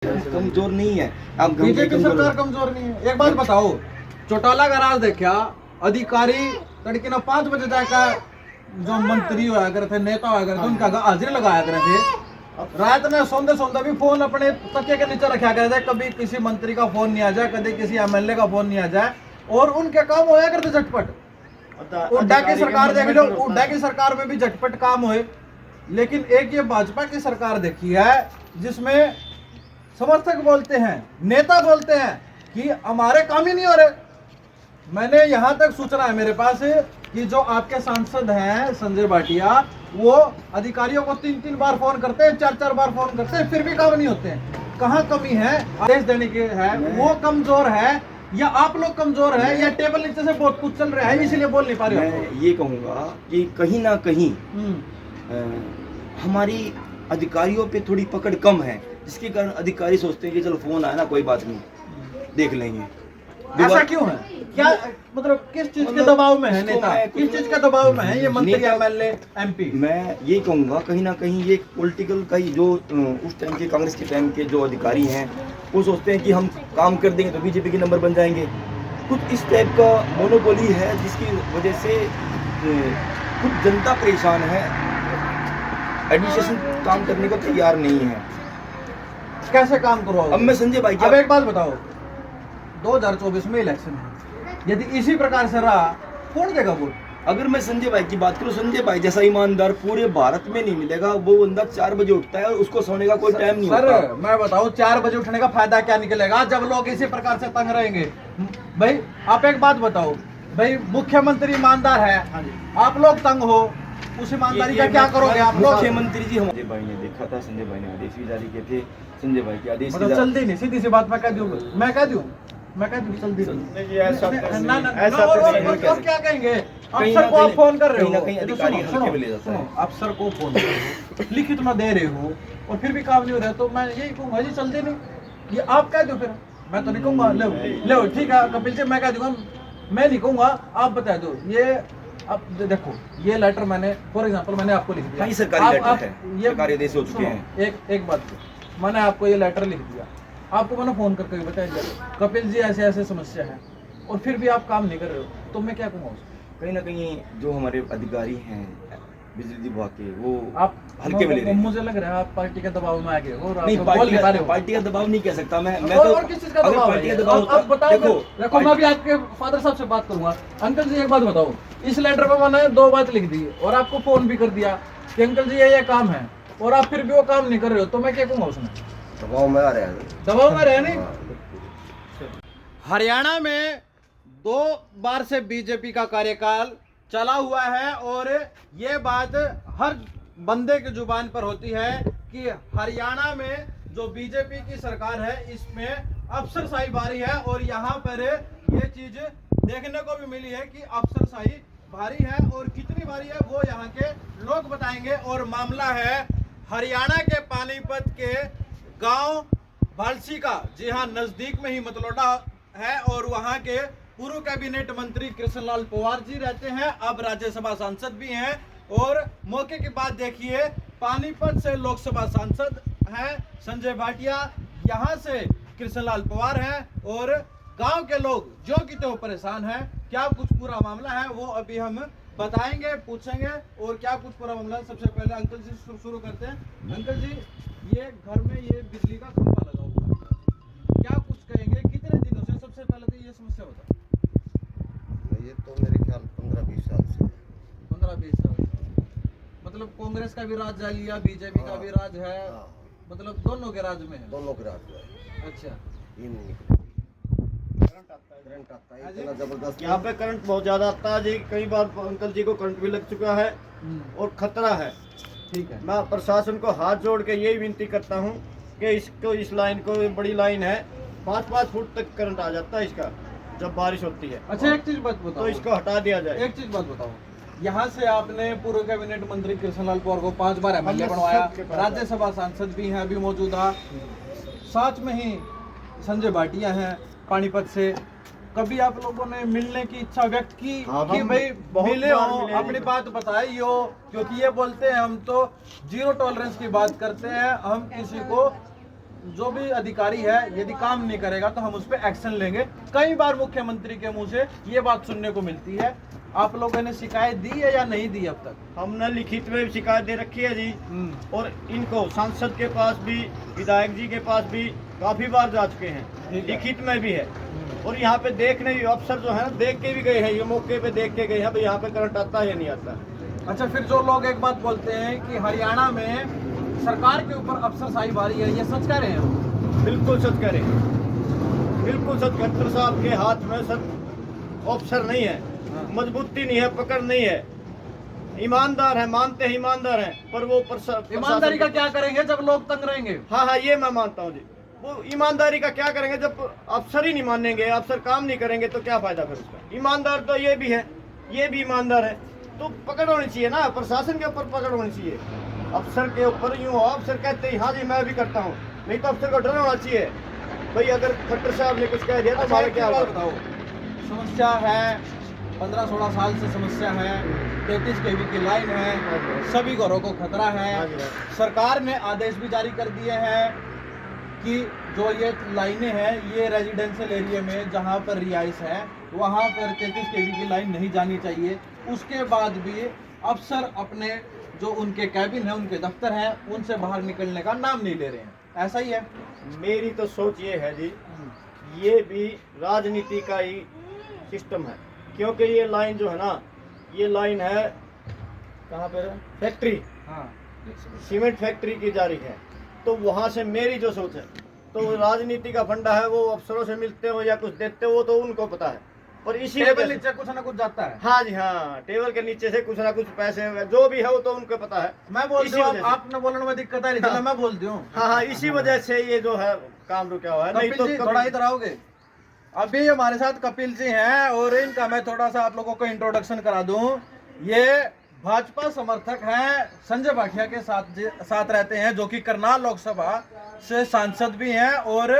कमजोर नहीं है। आप बीजेपी सरकार कमजोर नहीं है। एक बात बताओ, चौटाला का राज देखा, अधिकारी तड़के ना 5 बजे जाकर जो मंत्री हुआ करे थे, नेता हुआ करे थे, उनका हाजिरी लगाया करे थे। रात में सोंदे सोंदे भी फोन अपने तकिए के नीचे रखा करे थे, कभी किसी मंत्री का फोन नहीं आ जाए, कभी किसी एमएलए का फोन नहीं आ जाए, और उनके काम होया करते झटपट। हुड्डा की सरकार देख लो, हुड्डा की सरकार में भी झटपट काम हुए। लेकिन एक ये भाजपा की सरकार देखी है जिसमें समर्थक बोलते हैं, नेता बोलते हैं कि हमारे काम ही नहीं हो रहे। मैंने यहां तक सूचना है मेरे पास कि जो आपके सांसद हैं संजय भाटिया, वो अधिकारियों को 3-3 बार फोन करते हैं, 4-4 बार फोन करते हैं, फिर भी काम नहीं होते हैं। कहाँ कमी है? आदेश देने के है वो कमजोर है, या आप लोग कमजोर है, या टेबल नीचे से बहुत कुछ चल रहा है इसलिए बोल नहीं पा रहे? मैं ये कहूँगा कि कहीं ना कहीं हमारी अधिकारियों पे थोड़ी पकड़ कम है, जिसके कारण अधिकारी सोचते हैं कि चलो फोन आया ना, कोई बात नहीं, देख लेंगे। ऐसा क्यों है? क्या मतलब किस चीज के दबाव में है नेता? किस चीज का दबाव में है ये मंत्री, एमएलए, एमपी? मैं ये कहूँगा कहीं ना कहीं ये पॉलिटिकल का ही, जो उस टाइम के कांग्रेस के टाइम के जो अधिकारी हैं, वो सोचते हैं कि हम काम कर देंगे तो बीजेपी के नंबर बन जाएंगे। कुछ इस टाइप का मोनोपोली है, जिसकी वजह से कुछ जनता परेशान है, एडमिनिस्ट्रेशन काम करने को तैयार नहीं है। कैसे काम करो? अब मैं संजय भाई, अब एक बात बताओ, 2024 में इलेक्शन है, यदि इसी प्रकार से रहा कौन देगा वोट? अगर मैं संजय भाई की बात करूं, संजय भाई जैसा ईमानदार पूरे भारत में नहीं मिलेगा। वो बंदा 4 बजे उठता है और उसको सोने का कोई टाइम नहीं होता। सर मैं बताऊं, 4 बजे उठने का फायदा क्या निकलेगा जब लोग इसी प्रकार से तंग रहेंगे? भाई आप एक बात बताओ, भाई मुख्यमंत्री ईमानदार है, आप लोग तंग हो, उस ईमानदारी का क्या करोगे आप लोग? मुख्यमंत्री जी, संजय भाई ने देखा था, संजय भाई ने आदेश भी जारी किए थे। संजय भाई के आदेश मतलब चलती नहीं, सीधी सी बात मैं कह दूं, चलती और क्या कहेंगे? अफसर को आप फोन कर रहे हो, अफसर को फोन कर रहे हो, लिखित में दे रहे हो, और फिर भी काम नहीं हो रहा, तो मैं यही कहूँगा जी चलती नहीं, ये आप कह दो। फिर मैं तो नहीं कहूँगा ले ठीक है कपिल जी, मैं कह दूंगा, मैं नहीं कहूँगा, आप बता दो। ये अब देखो, ये लेटर मैंने फॉर एग्जांपल मैंने आपको लिख दिया, सरकारी लेटर है, सरकारी आदेश हो चुके हैं। एक बात, मैंने आपको ये लेटर लिख दिया, आपको मैंने फोन करके बताया कपिल जी ऐसे ऐसे समस्या है, और फिर भी आप काम नहीं कर रहे हो, तो मैं क्या कहूँगा? कहीं ना कहीं जो हमारे अधिकारी हैं बिजली विभाग के, वो आप हल्के में ले रहे हैं। मुझे लग रहा है आप पार्टी के दबाव में आ गए हो। नहीं, पार्टी का दबाव नहीं कह सकता मैं और किस चीज का दबाव है? पार्टी का दबाव आप बताओ। देखो मैं भी आपके फादर साहब से बात करूंगा। अंकल जी एक बात बताओ, इस लेटर पे मैंने 2 बात लिख दी और आपको फोन भी कर दिया कि अंकल जी ये काम है, और आप फिर भी वो काम नहीं कर रहे हो, तो मैं क्या कहूँगा? उसमें दबाव में आ रहे हैं, दबाव में रहे नहीं। हरियाणा में 2 बार से बीजेपी का कार्यकाल चला हुआ है, और ये बात हर बंदे की जुबान पर होती है कि हरियाणा में जो बीजेपी की सरकार है, इसमें अफसरशाही भारी है, और यहाँ पर ये चीज देखने को भी मिली है कि अफसरशाही भारी है, और कितनी भारी है वो यहाँ के लोग बताएंगे। और मामला है हरियाणा के पानीपत के गांव भालसी का, जी हाँ, नजदीक में ही मतलोडा है, और वहाँ के पूर्व कैबिनेट मंत्री कृष्णलाल पवार जी रहते हैं, अब राज्यसभा सांसद भी हैं। और मौके की बात देखिए, पानीपत से लोकसभा सांसद हैं संजय भाटिया, यहाँ से कृष्णलाल पवार हैं, और गांव के लोग जो कि तो परेशान हैं। क्या कुछ पूरा मामला है वो अभी हम बताएंगे, पूछेंगे, और क्या कुछ पूरा मामला है। सबसे पहले अंकल जी शुरू करते हैं। अंकल जी, ये घर में ये बिजली का खंभा लगा हुआ है, क्या कुछ कहेंगे? कितने दिनों से सबसे पहले तो ये समस्या होता है? ये तो मेरे ख्याल 15-20 साल से। 15-20 साल मतलब कांग्रेस का भी राज जा लिया, बीजेपी का भी राज है, मतलब दोनों के राज में है? दोनों के राज में। अच्छा, ये नहीं निकलेगी। करंट आता है इतना जबरदस्त। यहाँ पे करंट बहुत ज्यादा आता है जी, कई बार अंकल जी को करंट भी लग चुका है और खतरा है। ठीक है, मैं प्रशासन को हाथ जोड़ के यही विनती करता हूँ कि इसको, इस लाइन को, बड़ी लाइन है, 5-5 फुट तक करंट आ जाता है इसका जब बारिश होती है। अच्छा एक चीज बात बताओ, तो इसको हटा दिया जाए। एक चीज बात बताओ, यहाँ से आपने पूर्व कैबिनेट मंत्री कृष्णलाल पवार को 5 बार एमएलए बनवाया, राज्यसभा सांसद भी हैं अभी मौजूदा, साथ में ही संजय भाटिया हैं पानीपत से। कभी आप लोगों ने मिलने की इच्छा व्यक्त की कि भाई मिले हो, अपनी बात बताई हो? क्योंकि ये बोलते हैं हम तो जीरो टॉलरेंस की बात करते हैं, हम किसी को जो भी अधिकारी है यदि काम नहीं करेगा तो हम उस पर एक्शन लेंगे। कई बार मुख्यमंत्री के मुंह से ये बात सुनने को मिलती है। आप लोगों ने शिकायत दी है या नहीं दी अब तक? हमने लिखित में भी शिकायत दे रखी है जी, और इनको सांसद के पास भी, विधायक जी के पास भी काफी बार जा चुके हैं, लिखित में भी है। और यहाँ पे देखने भी अफसर जो है ना, देख के भी गए हैं, ये मौके पे देख के गए हैं भाई यहाँ पे करंट आता है या नहीं आता। अच्छा, फिर जो लोग एक बात बोलते हैं कि हरियाणा में सरकार के ऊपर अफसरशाही भारी है, ये सच कह रहे हैं? बिल्कुल सच कह रहे हैं, बिल्कुल सच। खट्टर साहब के हाथ में सब अफसर नहीं है, मजबूती नहीं है, पकड़ नहीं है। ईमानदार है, मानते हैं ईमानदार हैं, पर वो ईमानदारी का क्या करेंगे जब लोग तंग रहेंगे? हाँ, ये मैं मानता हूँ जी। वो ईमानदारी का क्या करेंगे जब अफसर ही नहीं मानेंगे, अफसर काम नहीं करेंगे तो क्या फायदा फिर उसका। ईमानदार तो ये भी है, ये भी ईमानदार है, तो पकड़ होनी चाहिए ना, प्रशासन के ऊपर पकड़ होनी चाहिए। अफसर के ऊपर यूँ हो, अफसर कहते हैं हाँ जी मैं भी करता हूँ, नहीं तो अफसर को डर होना चाहिए भाई, अगर खट्टर साहब ने कुछ कह दिया तो हमारे क्या बताओ। समस्या है, 15-16 साल से समस्या है, 33 kV की लाइन है, सभी घरों को खतरा है। सरकार ने आदेश भी जारी कर दिए हैं कि जो ये लाइनें हैं ये रेजिडेंशियल एरिया में जहां पर रिहाइश है वहां पर 33 kV की लाइन नहीं जानी चाहिए। उसके बाद भी अफसर अपने जो उनके कैबिन है, उनके दफ्तर हैं, उनसे बाहर निकलने का नाम नहीं ले रहे हैं। ऐसा ही है? मेरी तो सोच ये है जी, ये भी राजनीति का ही सिस्टम है, क्योंकि ये लाइन जो है ना, ये लाइन है कहाँ पर है, फैक्ट्री, हाँ, सीमेंट फैक्ट्री की जा रही है। तो वहाँ से मेरी जो सोच है, तो राजनीति का फंडा है, वो अफसरों से मिलते हो या कुछ देते हो तो उनको पता है, पर इसी टेबल नीचे कुछ ना कुछ जाता है। हाँ जी हाँ, टेबल के नीचे से कुछ ना कुछ पैसे जो भी है वो तो उनको पता है। मैं बोलती हूँ, आपने बोलने में दिक्कत है, चलो मैं बोलती हूँ। हाँ, इसी वजह से ये जो है काम रुका हुआ है। नहीं तो थोड़ा इधर आओगे? अभी हमारे साथ कपिल जी हैं और इनका मैं थोड़ा सा आप लोगों को इंट्रोडक्शन करा दूं। ये भाजपा समर्थक हैं, संजय भाटिया के साथ रहते हैं, जो कि करनाल लोकसभा से सांसद भी हैं। और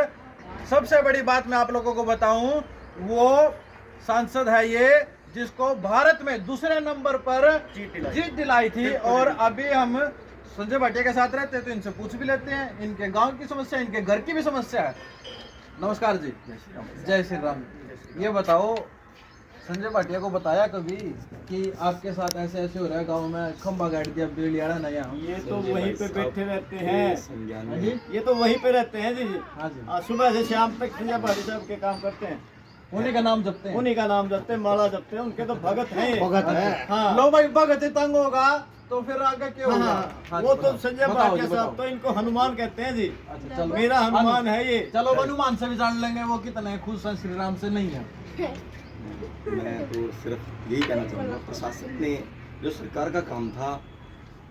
सबसे बड़ी बात मैं आप लोगों को बताऊं, वो सांसद है ये जिसको भारत में दूसरे नंबर पर जीत दिलाई थी। और अभी हम संजय भाटिया के साथ रहते हैं तो इनसे पूछ भी लेते हैं, इनके गांव की समस्या, इनके घर की भी समस्या है। नमस्कार जी। जय श्री राम। ये बताओ, संजय भाटिया को बताया कभी कि आपके साथ ऐसे ऐसे हो रहा है गांव में, खंबा गाड़ दिया, बेलियाड़ा नया? ये तो वहीं पे बैठे रहते हैं, ये तो वहीं पे रहते हैं जी। हाँ जी, सुबह से शाम तक संजय भाटिया साहब के काम करते हैं, उन्हीं का नाम जपते हैं, उन्हीं का नाम जपते हैं, माला जपते हैं, उनके तो भगत हैं। भगत है। हाँ, लो भाई, भगत तंग होगा तो फिर आगे क्यों होगा? हाँ, वो तो संजय भाटिया साहब तो इनको हनुमान कहते हैं जी। अच्छा, चलो, मेरा हनुमान है ये। चलो हनुमान से भी जान लेंगे वो कितने खुश हैं, श्री राम से नहीं है। मैं तो सिर्फ यही कहना चाहूँगा, प्रशासन ने जो सरकार का काम था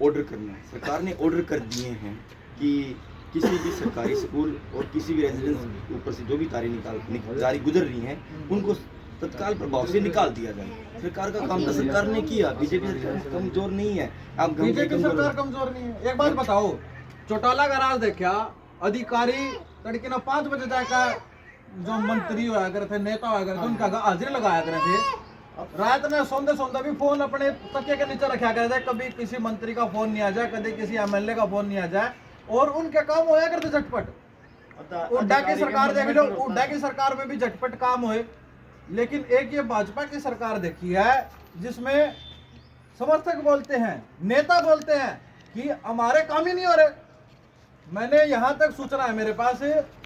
ऑर्डर करना, सरकार ने ऑर्डर कर दिए हैं कि किसी भी सरकारी स्कूल और किसी भी रेजिडेंस ऊपर से जो भी तारें जारी गुजर रही हैं उनको तत्काल प्रभाव से निकाल दिया जाए। सरकार का काम तो सरकार ने किया, बीजेपी सरकार कमजोर नहीं है। आप बीजेपी सरकार कमजोर नहीं है। एक बात बताओ, चौटाला का राज देखा, अधिकारी तड़के ना 5 बजे जाकर जो मंत्री हुआ करते थे, नेता हुआ करते थे, उनका हाजिरी लगाया करे थे। रात में सोंदे भी फोन अपने तकिए के नीचे रखा करते थे, कभी किसी मंत्री का फोन नहीं आ जाए, कभी किसी एमएलए का फोन नहीं आ जाए, और उनके काम होया करते झटपट। हुड्डा की सरकार देख लो, हुड्डा की सरकार में भी झटपट काम हुए। लेकिन एक ये भाजपा की सरकार देखी है जिसमें समर्थक बोलते हैं, नेता बोलते हैं कि हमारे काम ही नहीं हो रहे। मैंने यहाँ तक सूचना है मेरे पास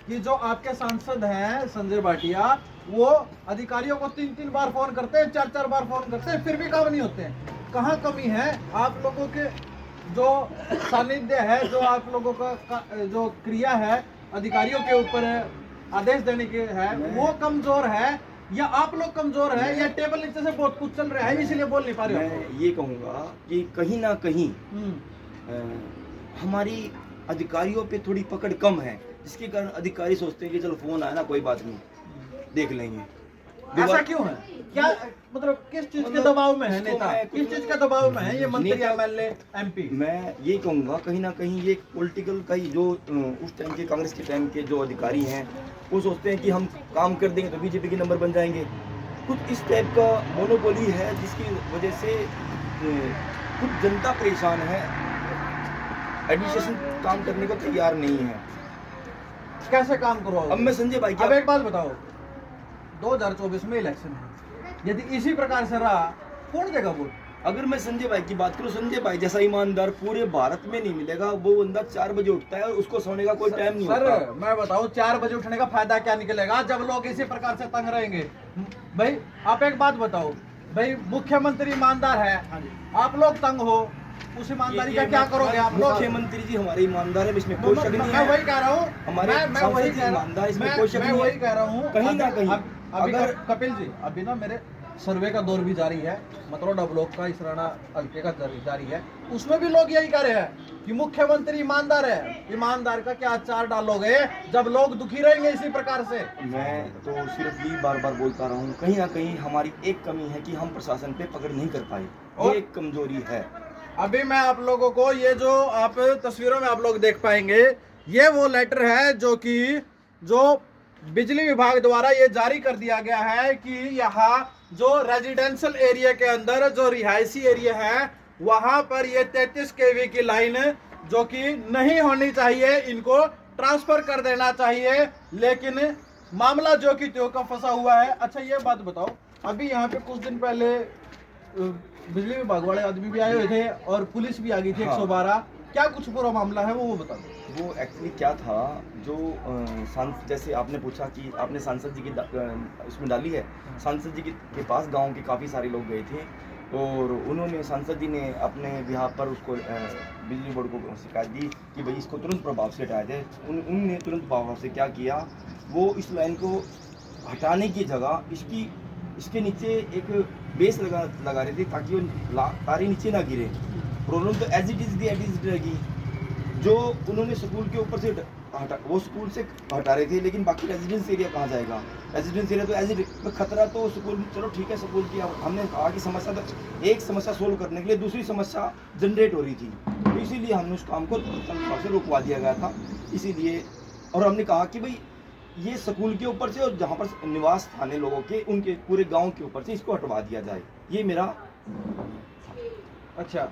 कि जो आपके सांसद हैं संजय भाटिया, वो अधिकारियों को 3-3 बार फोन करते हैं, 4-4 बार फोन करते हैं, फिर भी काम नहीं होते हैं। कहाँ कमी है? आप लोगों के जो सानिध्य है, जो आप लोगों का जो क्रिया है अधिकारियों के ऊपर आदेश देने के है, वो कमजोर है, या आप लोग कमजोर है, या टेबल नीचे से बहुत कुछ चल रहा है इसलिए बोल नहीं पा रहे? मैं ये कहूँगा कि कहीं ना कहीं हमारी अधिकारियों पे थोड़ी पकड़ कम है, जिसके कारण अधिकारी सोचते हैं कि चलो फोन आया ना, कोई बात नहीं, देख लेंगे। ऐसा क्यों है? क्या मतलब किस चीज के दबाव में है नेता? किस चीज के दबाव में है ये मंत्री, एमएलए, एमपी? मैं ये कहूँगा कहीं ना कहीं ये पॉलिटिकल का ही, जो उस टाइम के कांग्रेस के टाइम के जो अधिकारी हैं वो सोचते हैं कि हम काम कर देंगे तो बीजेपी के नंबर बन जाएंगे। कुछ इस टाइप का मोनोपोली है जिसकी वजह से कुछ जनता परेशान है, एडमिनिस्ट्रेशन काम करने को तैयार नहीं है। कैसे काम करवाओगे? अब मैं संजय भाई अब क्या एक बात बताओ, 2024 में इलेक्शन है, यदि इसी प्रकार से रहा कौन देगा वोट? अगर मैं संजय भाई की बात करूं, संजय भाई जैसा ईमानदार पूरे भारत में नहीं मिलेगा। वो बंदा 4 बजे उठता है और उसको सोने का कोई टाइम नहीं सर होता। मैं बताऊं, 4 बजे उठने का फायदा क्या निकलेगा जब लोग इसी प्रकार से तंग रहेंगे? भाई आप एक बात बताओ, भाई मुख्यमंत्री ईमानदार है, आप लोग तंग हो, उस ईमानदारी का क्या करोगे आप लोग? मुख्यमंत्री जी हमारे ईमानदार है, इसमें कोई शक नहीं मैं है। वही कह रहा हूँ, हमारे मैं वही सांसद जी कह रहा ईमानदार, इसमें हूँ, कोई शक मैं नहीं है। वही कह रहा हूँ। कहीं ना कहीं अभी अगर कपिल जी, अभी ना मेरे सर्वे का दौर भी जारी है, मतरोडा ब्लॉक का इसराना हल्के का जारी है, उसमें भी लोग यही कह रहे हैं कि मुख्यमंत्री ईमानदार है। ईमानदार का क्या अचार डालोगे जब लोग दुखी रहेंगे इसी प्रकार से? मैं तो सिर्फ यही बार बार बोलता रहा हूँ, कहीं ना कहीं हमारी एक कमी है कि हम प्रशासन पे पकड़ नहीं कर पाए, और- ये एक कमजोरी है। अभी मैं आप लोगों को ये जो आप तस्वीरों में आप लोग देख पाएंगे, ये वो लेटर है जो बिजली विभाग द्वारा ये जारी कर दिया गया है कि यहाँ जो रेजिडेंशियल एरिया के अंदर जो रिहायशी एरिया है वहां पर ये 33 केवी की लाइन जो कि नहीं होनी चाहिए, इनको ट्रांसफर कर देना चाहिए। लेकिन मामला जो कि त्यों का फंसा हुआ है। अच्छा ये बात बताओ, अभी यहाँ पे कुछ दिन पहले बिजली विभाग वाले आदमी भी आए हुए थे और पुलिस भी आ गई थी, हाँ। 112। क्या कुछ पूरा मामला है वो बता दो। वो एक्चुअली क्या था, जो जैसे आपने पूछा कि आपने सांसद जी की इसमें डाली है, सांसद जी के पास गांव के काफ़ी सारे लोग गए थे और उन्होंने, सांसद जी ने अपने बिहार पर उसको बिजली बोर्ड को शिकायत दी कि भाई इसको तुरंत प्रभाव से हटाया जाए। उनने तुरंत प्रभाव से क्या किया, वो इस लाइन को हटाने की जगह इसके नीचे एक बेस लगा रहे थे ताकि वो तारें नीचे ना गिरे। प्रॉब्लम तो एज इट इज रहेगी। जो उन्होंने स्कूल के ऊपर से वो स्कूल से हटा रहे थे, लेकिन बाकी रेजिडेंस एरिया कहाँ जाएगा? रेजिडेंस एरिया तो एज इट खतरा तो स्कूल, चलो ठीक है स्कूल की हमने कहा कि समस्या, तो एक समस्या सोल्व करने के लिए दूसरी समस्या जनरेट हो रही थी, तो इसीलिए हमने उस काम को से रुकवा दिया गया था। इसीलिए और हमने कहा कि भाई ये स्कूल के ऊपर से और जहाँ पर निवास स्थानीय लोगों के, उनके पूरे गाँव के ऊपर से इसको हटवा दिया जाए, ये मेरा। अच्छा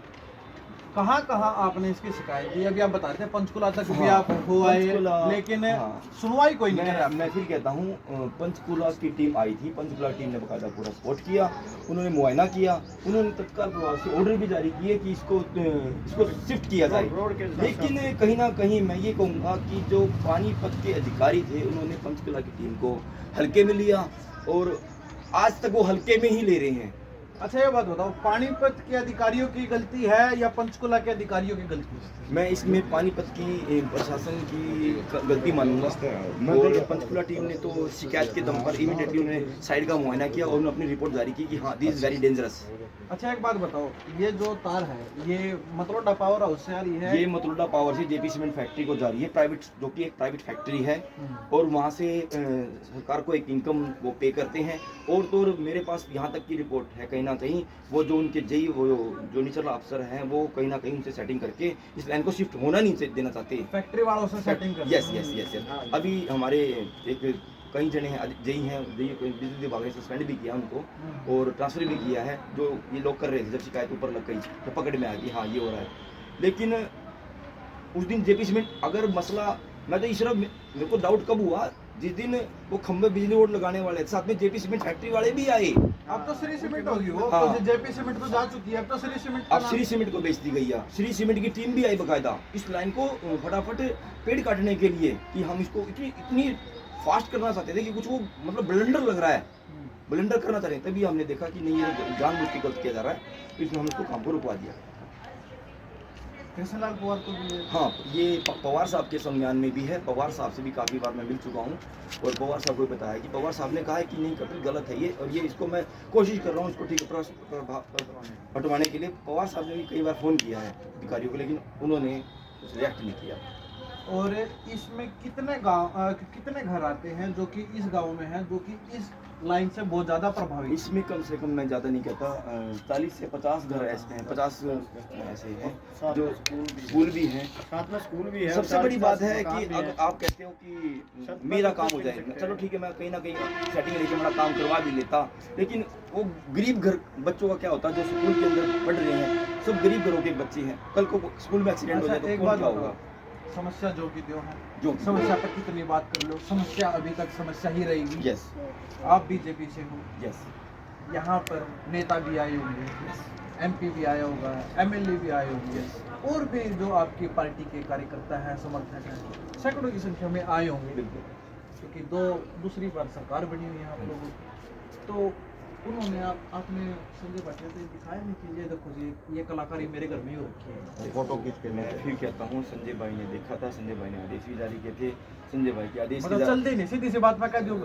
कहाँ कहाँ आपने इसकी शिकायत दी? अभी आप बता रहे थे पंचकुला तक भी हाँ, आप हो आए, पंचकुला, लेकिन हाँ। सुनवाई कोई नहीं कर रहा। मैं फिर कहता हूँ, पंचकुला की टीम आई थी, पंचकुला टीम ने बकायदा पूरा सपोर्ट किया, उन्होंने मुआयना किया, उन्होंने तत्काल प्रभाव से ऑर्डर भी जारी किए कि इसको शिफ्ट किया जाए। लेकिन कहीं ना कहीं मैं ये कहूँगा कि जो पानीपत के अधिकारी थे, उन्होंने पंचकुला की टीम को हल्के में लिया और आज तक वो हल्के में ही ले रहे हैं। अच्छा ये बात बताओ, पानीपत के अधिकारियों की गलती है या पंचकुला के अधिकारियों की गलती है? मैं इसमें पानीपत की प्रशासन की गलती मानूंगा और पंचकुला टीम ने तो शिकायत के दम पर इमीडिएटली उन्होंने साइड का मुआयना किया और उन्होंने अपनी रिपोर्ट जारी की कि हाँ दिस इज वेरी डेंजरस। अच्छा एक बात बताओ, ये जो तार है ये मतरोडा पावर हाउस से आ रही है? ये मतरोडा पावर से जेपी सीमेंट फैक्ट्री को जा रही है, प्राइवेट, जो कि एक प्राइवेट फैक्ट्री है और वहाँ से सरकार को एक इनकम वो पे करते हैं। और तो और मेरे पास यहाँ तक की रिपोर्ट है, कहीं ना कहीं वो जो उनके जेई, वो जो निचला अफसर हैं, वो कहीं ना कहीं उनसे सेटिंग करके इस लाइन को शिफ्ट होना नहीं देना चाहते। फैक्ट्री वालों से सेटिंग कर? Yes yes yes yes. अभी हमारे एक कई जने हैं, जेई हैं, बिजली विभाग ने सस्पेंड भी किया उनको और ट्रांसफर भी किया है, जो ये लोग कर रहे थे। जब शिकायत ऊपर लग गई तो पकड़ में आ गई, हाँ ये हो रहा है। लेकिन उस दिन जेपी सीमेंट, अगर मसला, मैं तो इस मेरे को डाउट कब हुआ, जिस दिन वो खंभे बिजली बोर्ड लगाने वाले थे, साथ में जेपी सीमेंट फैक्ट्री वाले भी आए। अब तो श्री सीमेंट होगी वो, हाँ। तो जेपी सीमेंट तो जा चुकी है, अब तो श्री सीमेंट अब श्री सीमेंट को बेच दी गई है। श्री सीमेंट की टीम भी आई बकायदा इस लाइन को फटाफट पेड़ काटने के लिए, कि हम इसको इतनी फास्ट करना चाहते थे कि कुछ वो मतलब ब्लंडर लग रहा है, ब्लंडर करना चाह रहे हैं। तभी हमने देखा कि नहीं ये जानबूझ के गलत किया जा रहा है, तो इसमें हमने इसको काम को रुकवा दिया। कृष्णलाल पवार को भी? हाँ, ये पवार साहब के संज्ञान में भी है। पवार साहब से भी काफ़ी बार मैं मिल चुका हूँ और पवार साहब को बताया कि पवार साहब ने कहा है कि नहीं कपिल गलत है ये, और ये इसको मैं कोशिश कर रहा हूँ इसको ठीक हटवाने के लिए। पवार साहब ने भी कई बार फ़ोन किया है अधिकारियों को, लेकिन उन्होंने रिएक्ट नहीं किया। और इसमें कितने घर आते हैं जो कि इस गांव में हैं, जो कि इस लाइन से बहुत ज़्यादा प्रभावित? इसमें कम से कम मैं ज़्यादा नहीं कहता, 40 से 50 घर ऐसे हैं, 50 ऐसे हैं जो स्कूल भी हैं, साथ में स्कूल भी है। सबसे बड़ी बात है कि अगर आप कहते हो कि मेरा काम हो जाएगा, चलो ठीक है, मैं कहीं ना कहीं सेटिंग लेके मेरा काम करवा भी लेता, लेकिन वो गरीब घर बच्चों का क्या होता है जो स्कूल के अंदर पढ़ रहे हैं, सब गरीब घरों के बच्चे हैं, कल को स्कूल में एक्सीडेंट हो जाए तो एक कौन बात क्या होगा? समस्या जो की त्यों है, जो समस्या पर कितनी बात कर लो, समस्या अभी तक समस्या ही रहेगी। यस आप बीजेपी से हो, यस यहाँ पर नेता भी आए होंगे, एमपी भी आया होगा, एमएलए भी आए होंगे, और भी जो आपकी पार्टी के कार्यकर्ता हैं, समर्थक हैं, सैकड़ों की संख्या में आए होंगे, बिल्कुल। क्योंकि दूसरी बार सरकार बनी हुई है आप लोगों की। तो उन्होंने आपने संजय भाटिया से दिखाया नहीं कि ये देखो जी, ये कलाकारी मेरे घर में ही हो रखी है। फोटो खींच के मैं फिर कहता हूँ, संजय भाई ने देखा था, संजय भाई ने आदेश भी जारी किए थे। संजय भाई के आदेश मतलब चलती नहीं, सीधी सी बात मैं कह दूँ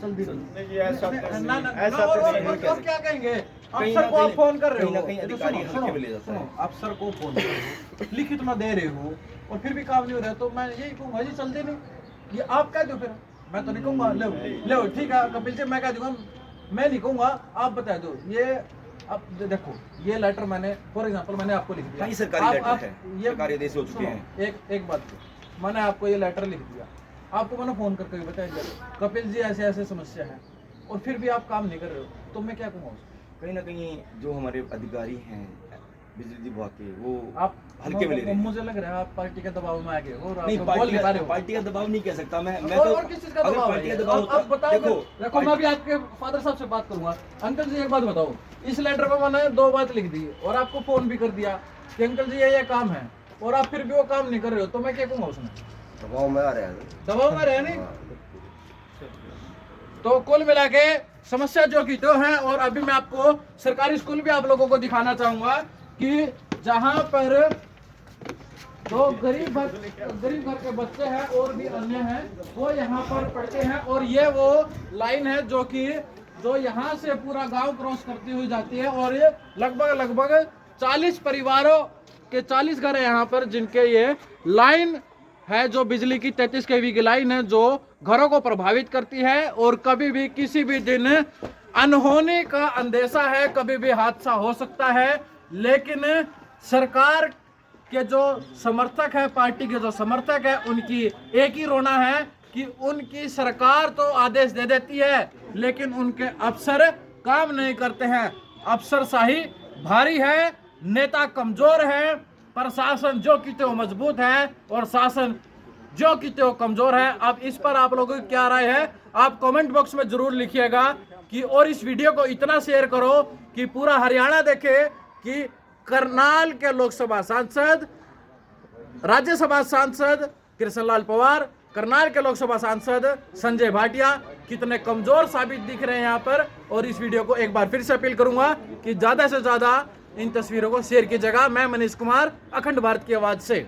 चलती नहीं। नहीं जी, ऐसा तो नहीं। ना ऐसा तो नहीं है। और क्या कहेंगे? कहीं अफसर ना को आप कहीं- फोन कर रहे कहीं ना हो, कहीं ये तो अधिकारी सुनो, हल्के में सुनो, ले जाता है। सुनो, अफसर को फोन कर रहे हो, लिखित में दे रहे हो, और फिर भी काम नहीं हो रहा, तो मैं यही कहूँगा जी चलते नहीं, ये आप कह दो फिर। मैं तो नहीं कहूँगा ले ठीक है कपिल जी, मैं कह दूंगा, मैं नहीं कहूँगा, आप बता दो। ये अब देखो, ये लेटर मैंने फॉर एग्जांपल मैंने आपको लिख दिया, कई सरकारी आप- लेटर आप है, ये सरकारी आदेश हो चुके सुनो, हैं। एक बात मैंने आपको ये लेटर लिख दिया, आपको मैंने फोन करके भी बताया कपिल जी ऐसे ऐसे समस्या है, और फिर भी आप काम नहीं कर रहे हो, तो मैं क्या कहूँगा उसको? कहीं ना कहीं जो हमारे अधिकारी हैं बिजली विभाग के, वो आप हल्के में ले रहे हैं। मुझे लग रहा है आप पार्टी के दबाव में आ गए हो, और आप नहीं, बोल नहीं पा रहे हो। पार्टी का दबाव नहीं कह सकता मैं और किस चीज का अगर दबाव पार्टी है? का दबाव आप बताओ, देखो मैं भी पार्टी- आपके फादर साहब से बात करूंगा। अंकल जी एक बात बताओ, इस लेटर पे मैंने 2 बात लिख दी और आपको फोन भी कर दिया कि अंकल जी ये काम है, और आप फिर भी वो काम नहीं कर रहे हो, तो मैं क्या कहूँगा उसमें? दबाव में आ रहे हैं। दबाव में रहे नहीं। तो कुल मिला के समस्या जो की तो है, और अभी मैं आपको सरकारी स्कूल भी आप लोगों को दिखाना चाहूंगा कि जहां पर तो गरीब घर के बच्चे हैं और भी अन्य हैं, वो यहाँ पर पढ़ते हैं, और ये वो लाइन है जो यहाँ से पूरा गांव क्रॉस करती हुई जाती है, और ये लगभग 40 परिवारों के 40 घर है यहाँ पर, जिनके ये लाइन है जो बिजली की 33 kV की लाइन है, जो घरों को प्रभावित करती है, और कभी भी किसी भी दिन अनहोनी का अंदेशा है, कभी भी हादसा हो सकता है। लेकिन सरकार के जो समर्थक है, पार्टी के जो समर्थक है, उनकी एक ही रोना है कि उनकी सरकार तो आदेश दे देती है, लेकिन उनके अफसर काम नहीं करते हैं। अफसरशाही भारी है, नेता कमजोर है, प्रशासन जो कि तो मजबूत है, और शासन जो कि तो कमजोर है। अब इस पर आप लोगों की क्या राय है, आप कमेंट बॉक्स में जरूर लिखिएगा कि, और इस वीडियो को इतना शेयर करो कि पूरा हरियाणा देखे कि करनाल के लोकसभा सांसद, राज्यसभा सांसद कृष्णलाल पवार, करनाल के लोकसभा सांसद संजय भाटिया कितने कमजोर साबित दिख रहे हैं यहाँ पर। और इस वीडियो को एक बार फिर से अपील करूंगा कि ज्यादा से ज्यादा इन तस्वीरों को शेयर कीजिएगा। मैं मनीष कुमार, अखंड भारत की आवाज से।